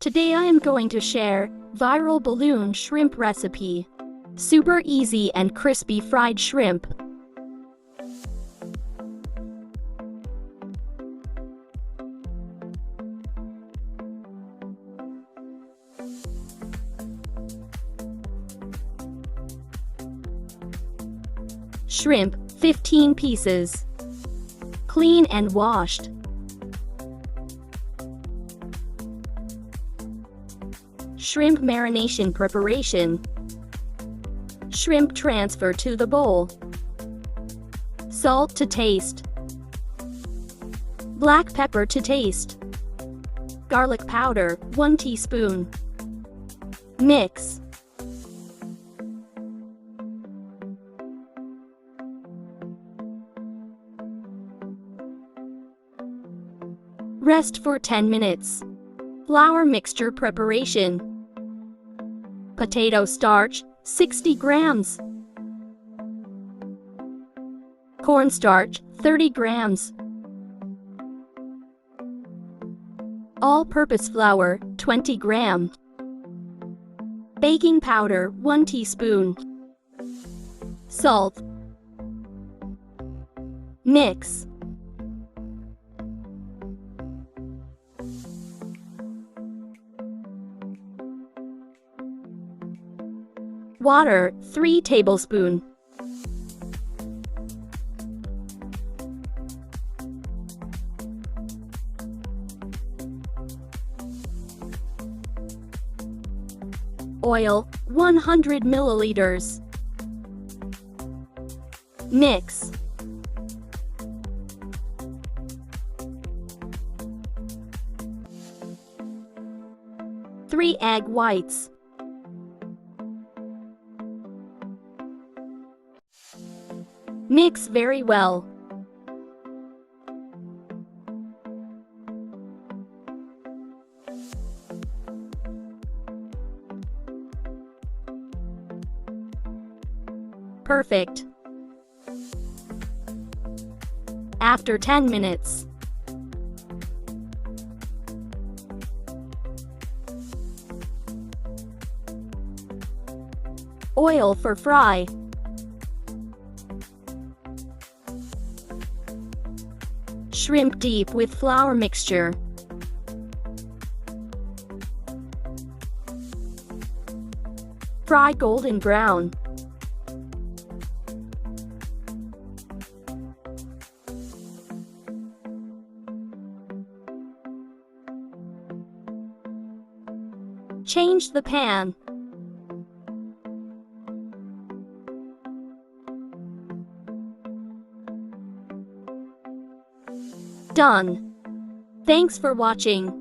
Today I am going to share viral balloon shrimp recipe. Super easy and crispy fried shrimp. Shrimp, 15 pieces. Clean and washed. Shrimp marination preparation. Shrimp transfer to the bowl. Salt to taste. Black pepper to taste. Garlic powder, 1 teaspoon. Mix. Rest for 10 minutes. Flour mixture preparation. Potato starch, 60 grams. Cornstarch, 30 grams. All-purpose flour, 20 grams. Baking powder, 1 teaspoon. Salt. Mix. Water, 3 tablespoons. Oil, 100 milliliters. Mix. Three egg whites. Mix very well. Perfect. After 10 minutes. Oil for fry. Shrimp deep with flour mixture. Fry golden brown. Change the pan. Done. Thanks for watching.